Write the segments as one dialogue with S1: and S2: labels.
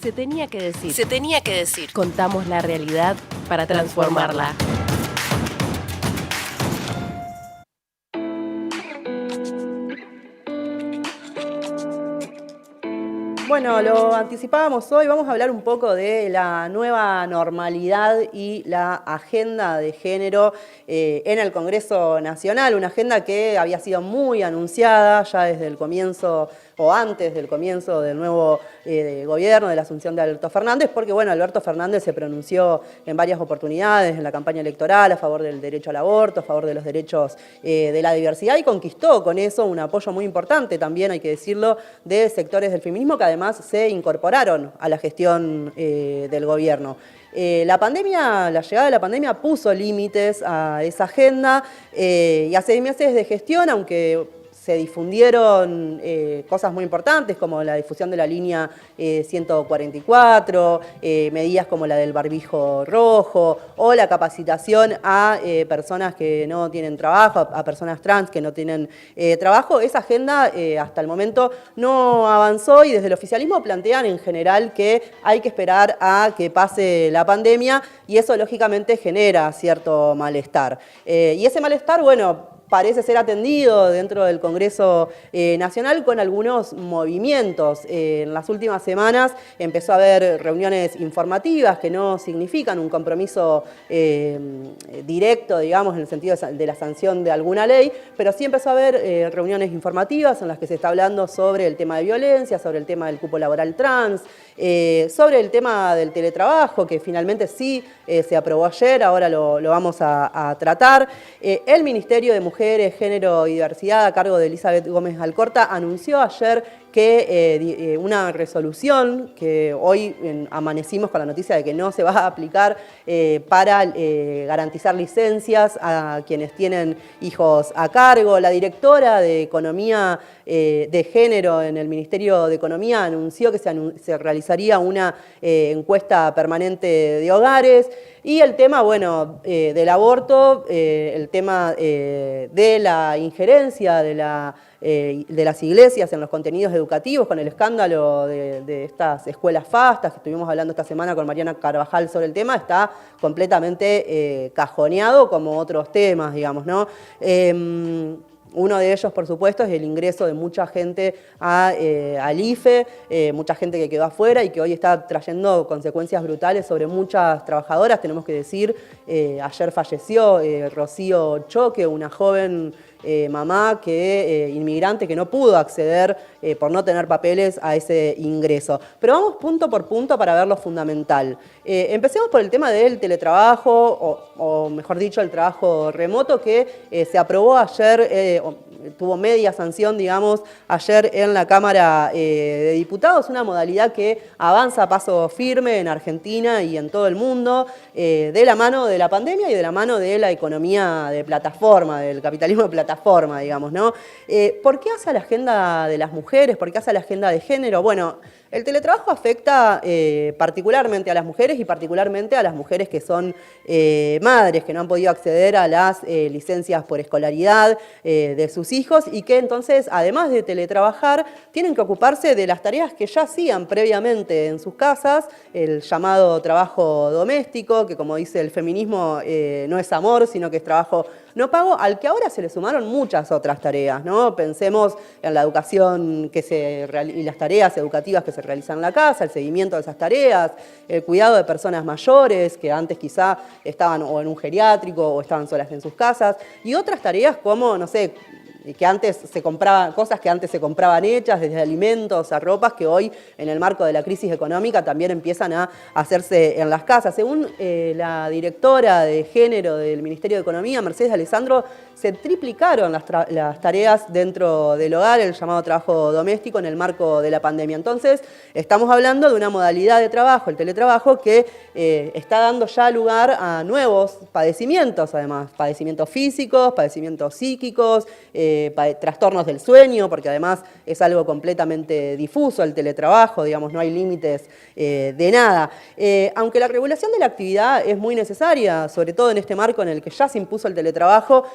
S1: Se tenía que decir.
S2: Se tenía que decir.
S1: Contamos la realidad para transformarla.
S3: Bueno, lo anticipábamos hoy, vamos a hablar un poco de la nueva normalidad y la agenda de género en el Congreso Nacional, una agenda que había sido muy anunciada ya desde el comienzo o antes del comienzo del nuevo gobierno, de la asunción de Alberto Fernández, porque bueno, Alberto Fernández se pronunció en varias oportunidades en la campaña electoral a favor del derecho al aborto, a favor de los derechos de la diversidad y conquistó con eso un apoyo muy importante también, hay que decirlo, de sectores del feminismo que además se incorporaron a la gestión del gobierno. La llegada de la pandemia puso límites a esa agenda y a 6 meses de gestión, aunque se difundieron cosas muy importantes como la difusión de la línea 144, medidas como la del barbijo rojo o la capacitación a personas que no tienen trabajo, a personas trans que no tienen trabajo. Esa agenda hasta el momento no avanzó y desde el oficialismo plantean en general que hay que esperar a que pase la pandemia y eso lógicamente genera cierto malestar. Y ese malestar, bueno, parece ser atendido dentro del Congreso Nacional con algunos movimientos. En las últimas semanas empezó a haber reuniones informativas que no significan un compromiso directo, digamos, en el sentido de la sanción de alguna ley, pero sí empezó a haber reuniones informativas en las que se está hablando sobre el tema de violencia, sobre el tema del cupo laboral trans, sobre el tema del teletrabajo, que finalmente sí se aprobó ayer, ahora lo vamos a tratar. El Ministerio de Mujeres, Género y Diversidad, a cargo de Elizabeth Gómez Alcorta, anunció ayer que una resolución que hoy amanecimos con la noticia de que no se va a aplicar para garantizar licencias a quienes tienen hijos a cargo. La directora de Economía de Género en el Ministerio de Economía anunció que se realizaría una encuesta permanente de hogares. Y el tema, bueno, del aborto, el tema de la injerencia de las iglesias en los contenidos educativos, con el escándalo de estas escuelas fastas, que estuvimos hablando esta semana con Mariana Carvajal sobre el tema, está completamente cajoneado como otros temas, digamos, ¿no? Uno de ellos, por supuesto, es el ingreso de mucha gente al IFE, mucha gente que quedó afuera y que hoy está trayendo consecuencias brutales sobre muchas trabajadoras. Tenemos que decir, ayer falleció Rocío Choque, una joven mamá inmigrante que no pudo acceder por no tener papeles a ese ingreso. Pero vamos punto por punto para ver lo fundamental. Empecemos por el tema del teletrabajo, o mejor dicho, el trabajo remoto que se aprobó ayer, tuvo media sanción, digamos, ayer en la Cámara de Diputados, una modalidad que avanza a paso firme en Argentina y en todo el mundo, de la mano de la pandemia y de la mano de la economía de plataforma, del capitalismo de plataforma, digamos, ¿no? ¿Por qué hace la agenda de las mujeres? ¿Por qué hace la agenda de género? Bueno, el teletrabajo afecta particularmente a las mujeres y particularmente a las mujeres que son madres, que no han podido acceder a las licencias por escolaridad de sus hijos y que entonces, además de teletrabajar, tienen que ocuparse de las tareas que ya hacían previamente en sus casas, el llamado trabajo doméstico, que como dice el feminismo no es amor, sino que es trabajo no pago, al que ahora se le sumaron muchas otras tareas, ¿no? Pensemos en la educación y las tareas educativas que se realizan en la casa, el seguimiento de esas tareas, el cuidado de personas mayores que antes quizá estaban o en un geriátrico o estaban solas en sus casas, y otras tareas como, no sé, que antes se compraban, cosas que antes se compraban hechas, desde alimentos a ropas, que hoy en el marco de la crisis económica también empiezan a hacerse en las casas. Según la directora de género del Ministerio de Economía, Mercedes Alessandro, se triplicaron las tareas dentro del hogar, el llamado trabajo doméstico, en el marco de la pandemia. Entonces, estamos hablando de una modalidad de trabajo, el teletrabajo, que está dando ya lugar a nuevos padecimientos, además, padecimientos físicos, padecimientos psíquicos, trastornos del sueño, porque además es algo completamente difuso el teletrabajo, digamos, no hay límites de nada. Aunque la regulación de la actividad es muy necesaria, sobre todo en este marco en el que ya se impuso el teletrabajo,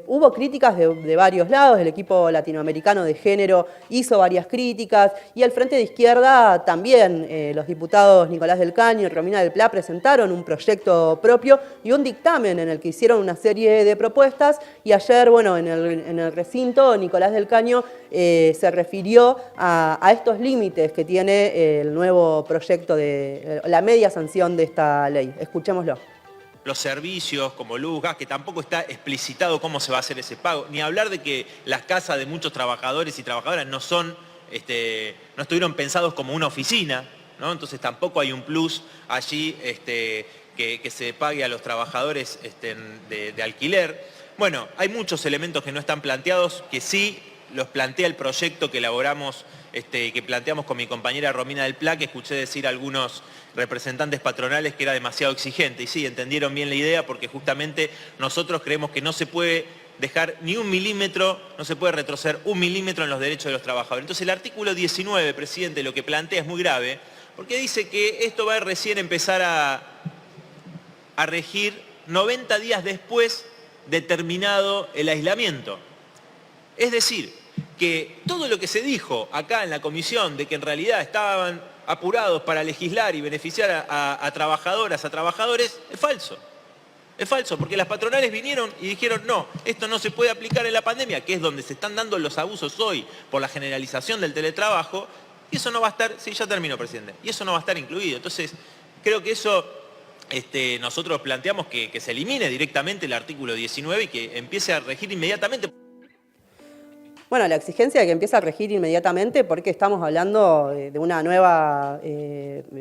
S3: hubo críticas de varios lados, el equipo latinoamericano de género hizo varias críticas y al Frente de Izquierda también los diputados Nicolás del Caño y Romina del Pla presentaron un proyecto propio y un dictamen en el que hicieron una serie de propuestas y ayer, bueno, en el recinto, Nicolás del Caño se refirió a estos límites que tiene el nuevo proyecto de la media sanción de esta ley. Escuchémoslo.
S2: Los servicios como luz, gas, que tampoco está explicitado cómo se va a hacer ese pago, ni hablar de que las casas de muchos trabajadores y trabajadoras no estuvieron pensados como una oficina, ¿no? Entonces tampoco hay un plus allí que se pague a los trabajadores de alquiler. Bueno, hay muchos elementos que no están planteados, que sí los plantea el proyecto que elaboramos, que planteamos con mi compañera Romina del Pla, que escuché decir a algunos representantes patronales que era demasiado exigente. Y sí, entendieron bien la idea porque justamente nosotros creemos que no se puede dejar ni un milímetro, no se puede retroceder un milímetro en los derechos de los trabajadores. Entonces el artículo 19, presidente, lo que plantea es muy grave, porque dice que esto va a recién empezar a regir 90 días después de terminado el aislamiento. Es decir, que todo lo que se dijo acá en la comisión de que en realidad estaban apurados para legislar y beneficiar a trabajadoras, a trabajadores, es falso. Es falso, porque las patronales vinieron y dijeron, no, esto no se puede aplicar en la pandemia, que es donde se están dando los abusos hoy por la generalización del teletrabajo, y eso no va a estar, sí, ya terminó, presidente, y eso no va a estar incluido. Entonces, creo que eso nosotros planteamos que se elimine directamente el artículo 19 y que empiece a regir inmediatamente.
S3: Bueno, la exigencia de que empiece a regir inmediatamente porque estamos hablando de una nueva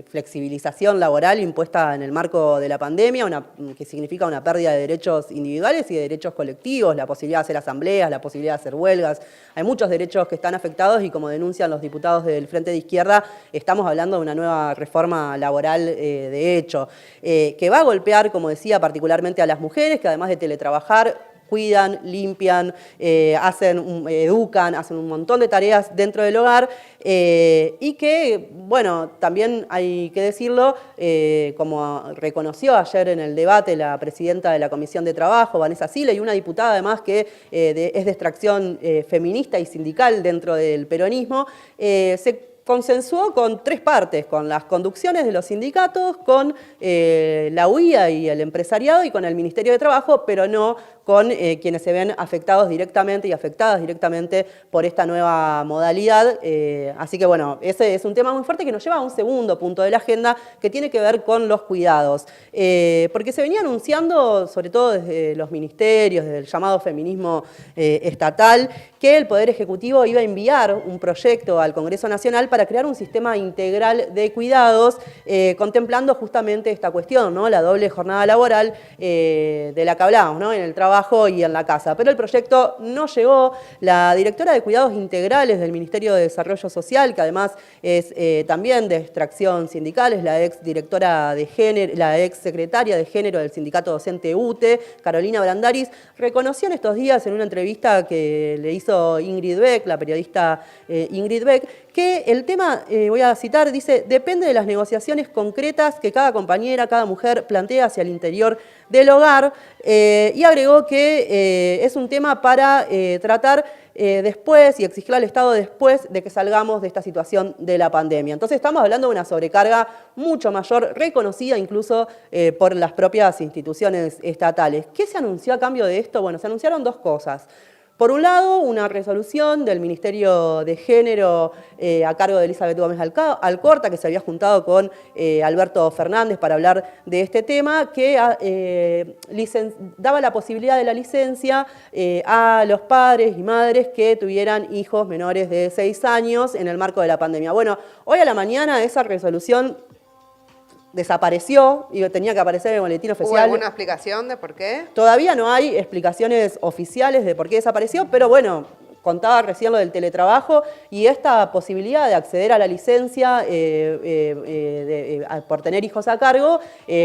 S3: flexibilización laboral impuesta en el marco de la pandemia, que significa una pérdida de derechos individuales y de derechos colectivos, la posibilidad de hacer asambleas, la posibilidad de hacer huelgas. Hay muchos derechos que están afectados y como denuncian los diputados del Frente de Izquierda, estamos hablando de una nueva reforma laboral de hecho, que va a golpear, como decía, particularmente a las mujeres, que además de teletrabajar, cuidan, limpian, educan, hacen un montón de tareas dentro del hogar y que, bueno, también hay que decirlo, como reconoció ayer en el debate la presidenta de la Comisión de Trabajo, Vanessa Sile, y una diputada además que es de extracción feminista y sindical dentro del peronismo, se consensuó con tres partes, con las conducciones de los sindicatos, con la UIA y el empresariado y con el Ministerio de Trabajo, pero no con quienes se ven afectados directamente y afectadas directamente por esta nueva modalidad. Así que bueno, ese es un tema muy fuerte que nos lleva a un segundo punto de la agenda que tiene que ver con los cuidados. Porque se venía anunciando, sobre todo desde los ministerios, desde el llamado feminismo estatal, que el Poder Ejecutivo iba a enviar un proyecto al Congreso Nacional para crear un sistema integral de cuidados, contemplando justamente esta cuestión, ¿no? La doble jornada laboral de la que hablábamos, ¿no? En el trabajo y en la casa. Pero el proyecto no llegó. La directora de Cuidados Integrales del Ministerio de Desarrollo Social, que además es también de extracción sindical, es la ex directora de género, la ex secretaria de género del sindicato docente UTE, Carolina Brandaris, reconoció en estos días en una entrevista que le hizo Ingrid Beck, la periodista Ingrid Beck, que el tema, voy a citar, dice, depende de las negociaciones concretas que cada compañera, cada mujer plantea hacia el interior del hogar, y agregó que es un tema para tratar después y exigir al Estado después de que salgamos de esta situación de la pandemia. Entonces estamos hablando de una sobrecarga mucho mayor, reconocida incluso por las propias instituciones estatales. ¿Qué se anunció a cambio de esto? Bueno, se anunciaron dos cosas. Por un lado, una resolución del Ministerio de Género a cargo de Elizabeth Gómez Alcorta, que se había juntado con Alberto Fernández para hablar de este tema, que daba la posibilidad de la licencia a los padres y madres que tuvieran hijos menores de 6 años en el marco de la pandemia. Bueno, hoy a la mañana esa resolución desapareció y tenía que aparecer en el boletín oficial.
S4: ¿Hubo alguna explicación de por qué?
S3: Todavía no hay explicaciones oficiales de por qué desapareció, pero bueno, contaba recién lo del teletrabajo y esta posibilidad de acceder a la licencia por tener hijos a cargo,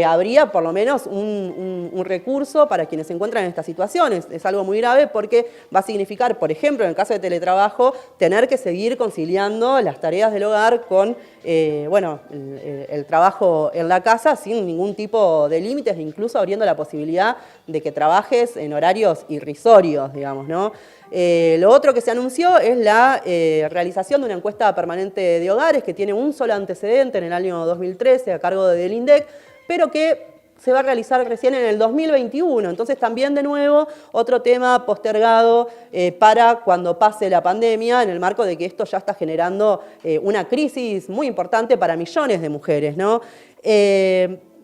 S3: habría por lo menos un recurso para quienes se encuentran en estas situaciones. Es algo muy grave porque va a significar, por ejemplo, en el caso de teletrabajo, tener que seguir conciliando las tareas del hogar con el trabajo en la casa sin ningún tipo de límites, incluso abriendo la posibilidad de que trabajes en horarios irrisorios, digamos, ¿no? Lo otro que se anunció es la realización de una encuesta permanente de hogares que tiene un solo antecedente en el año 2013 a cargo del INDEC, pero que se va a realizar recién en el 2021. Entonces también de nuevo otro tema postergado para cuando pase la pandemia, en el marco de que esto ya está generando una crisis muy importante para millones de mujeres, ¿no?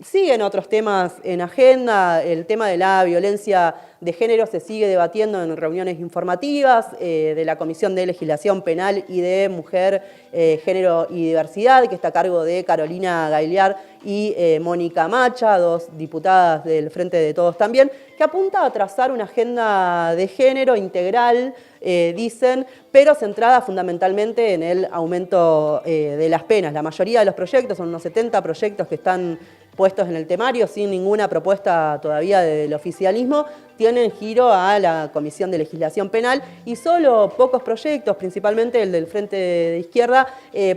S3: Siguen otros temas en agenda, el tema de la violencia de género se sigue debatiendo en reuniones informativas de la Comisión de Legislación Penal y de Mujer, Género y Diversidad, que está a cargo de Carolina Gailiar y Mónica Macha, dos diputadas del Frente de Todos también, que apunta a trazar una agenda de género integral, dicen, pero centrada fundamentalmente en el aumento de las penas. La mayoría de los proyectos, son unos 70 proyectos que están puestos en el temario sin ninguna propuesta todavía del oficialismo, tienen giro a la Comisión de Legislación Penal y solo pocos proyectos, principalmente el del Frente de Izquierda,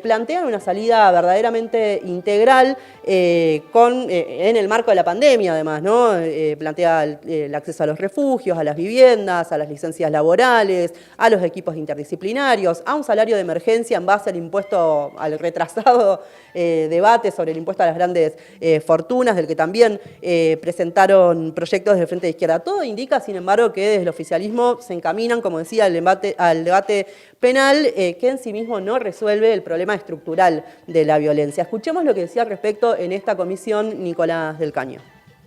S3: plantean una salida verdaderamente integral en el marco de la pandemia, además, ¿no? Plantea el acceso a los refugios, a las viviendas, a las licencias laborales, a los equipos interdisciplinarios, a un salario de emergencia en base al impuesto, al retrasado debate sobre el impuesto a las grandes fortunas, del que también presentaron proyectos del Frente de Izquierda. Todo indica, sin embargo, que desde el oficialismo se encaminan, como decía, al debate penal, que en sí mismo no resuelve el problema estructural de la violencia. Escuchemos lo que decía al respecto en esta comisión Nicolás del Caño.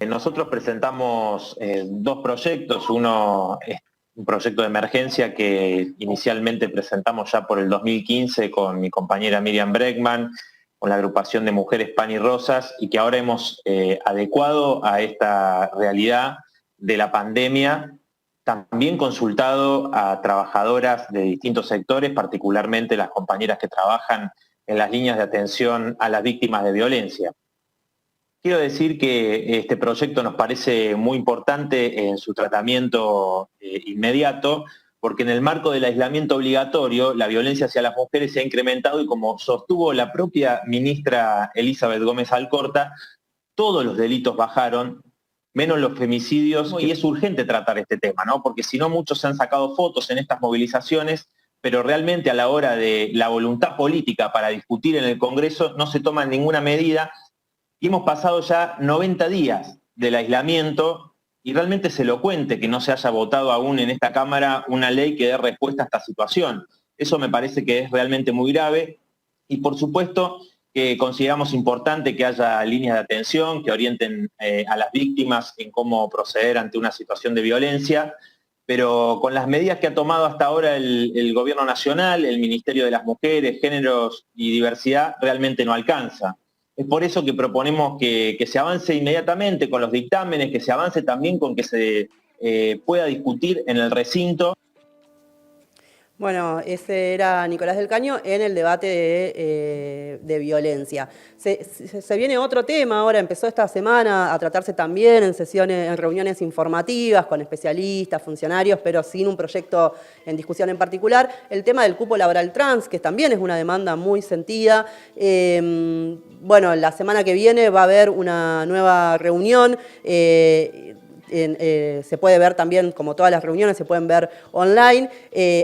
S4: Nosotros presentamos dos proyectos, uno es un proyecto de emergencia que inicialmente presentamos ya por el 2015 con mi compañera Miriam Bregman, con la agrupación de mujeres Pan y Rosas, y que ahora hemos adecuado a esta realidad de la pandemia, también consultado a trabajadoras de distintos sectores, particularmente las compañeras que trabajan en las líneas de atención a las víctimas de violencia. Quiero decir que este proyecto nos parece muy importante en su tratamiento inmediato, porque en el marco del aislamiento obligatorio, la violencia hacia las mujeres se ha incrementado y, como sostuvo la propia ministra Elizabeth Gómez Alcorta, todos los delitos bajaron, menos los femicidios, y es urgente tratar este tema, ¿no? Porque si no, muchos se han sacado fotos en estas movilizaciones, pero realmente a la hora de la voluntad política para discutir en el Congreso no se toma ninguna medida, y hemos pasado ya 90 días del aislamiento, y realmente es elocuente que no se haya votado aún en esta Cámara una ley que dé respuesta a esta situación. Eso me parece que es realmente muy grave, y por supuesto que consideramos importante que haya líneas de atención que orienten a las víctimas en cómo proceder ante una situación de violencia, pero con las medidas que ha tomado hasta ahora el Gobierno Nacional, el Ministerio de las Mujeres, Géneros y Diversidad, realmente no alcanza. Es por eso que proponemos que se avance inmediatamente con los dictámenes, que se avance también con que se pueda discutir en el recinto.
S3: Bueno, ese era Nicolás del Caño en el debate de violencia. Se viene otro tema ahora, empezó esta semana a tratarse también en sesiones, en reuniones informativas con especialistas, funcionarios, pero sin un proyecto en discusión en particular, el tema del cupo laboral trans, que también es una demanda muy sentida. Bueno, la semana que viene va a haber una nueva reunión. Se puede ver también, como todas las reuniones, se pueden ver online.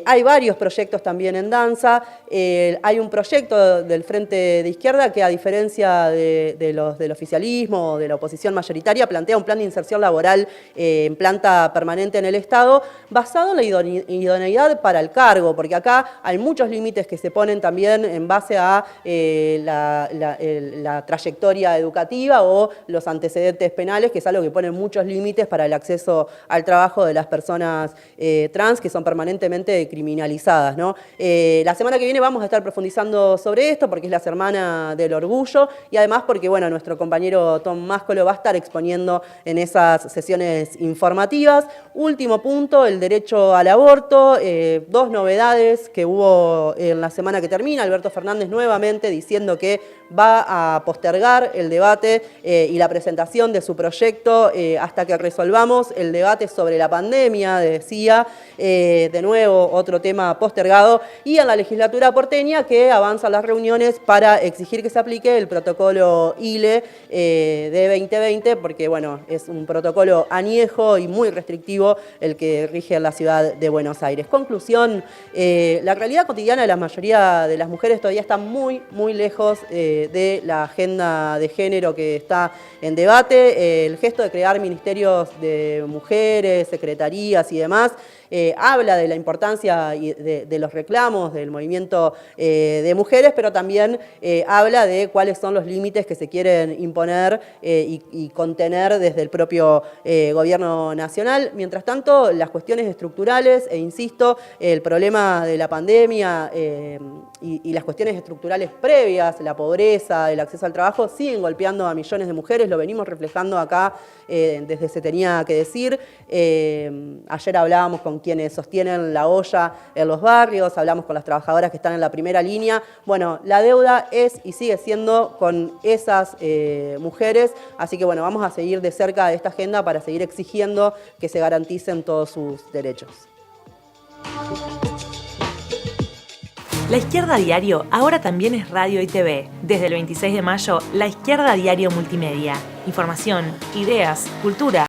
S3: Hay varios proyectos también en danza. Hay un proyecto del Frente de Izquierda que, a diferencia del oficialismo o de la oposición mayoritaria, plantea un plan de inserción laboral en planta permanente en el Estado, basado en la idoneidad para el cargo, porque acá hay muchos límites que se ponen también en base a la trayectoria educativa o los antecedentes penales, que es algo que pone muchos límites para el acceso al trabajo de las personas trans que son permanentemente criminalizadas, ¿no? La semana que viene vamos a estar profundizando sobre esto porque es la Semana del Orgullo y además porque, bueno, nuestro compañero Tom Máscolo va a estar exponiendo en esas sesiones informativas. Último punto, el derecho al aborto. Dos novedades que hubo en la semana que termina. Alberto Fernández nuevamente diciendo que va a postergar el debate y la presentación de su proyecto hasta que resolvamos el debate sobre la pandemia, decía, de nuevo otro tema postergado, y en la legislatura porteña que avanzan las reuniones para exigir que se aplique el protocolo ILE de 2020, porque bueno, es un protocolo añejo y muy restrictivo el que rige en la ciudad de Buenos Aires. Conclusión, la realidad cotidiana de la mayoría de las mujeres todavía está muy, muy lejos de la agenda de género que está en debate. El gesto de crear ministerios de mujeres, secretarías y demás, habla de la importancia de los reclamos del movimiento de mujeres, pero también habla de cuáles son los límites que se quieren imponer y contener desde el propio gobierno nacional. Mientras tanto, las cuestiones estructurales, e insisto, el problema de la pandemia y las cuestiones estructurales previas, la pobreza, el acceso al trabajo, siguen golpeando a millones de mujeres, lo venimos reflejando acá desde Se Tenía que Decir. Ayer hablábamos con quienes sostienen la olla en los barrios, hablamos con las trabajadoras que están en la primera línea. Bueno, la deuda es y sigue siendo con esas mujeres, así que bueno, vamos a seguir de cerca esta agenda para seguir exigiendo que se garanticen todos sus derechos.
S5: La Izquierda Diario ahora también es radio y TV. Desde el 26 de mayo, La Izquierda Diario Multimedia. Información, ideas, cultura.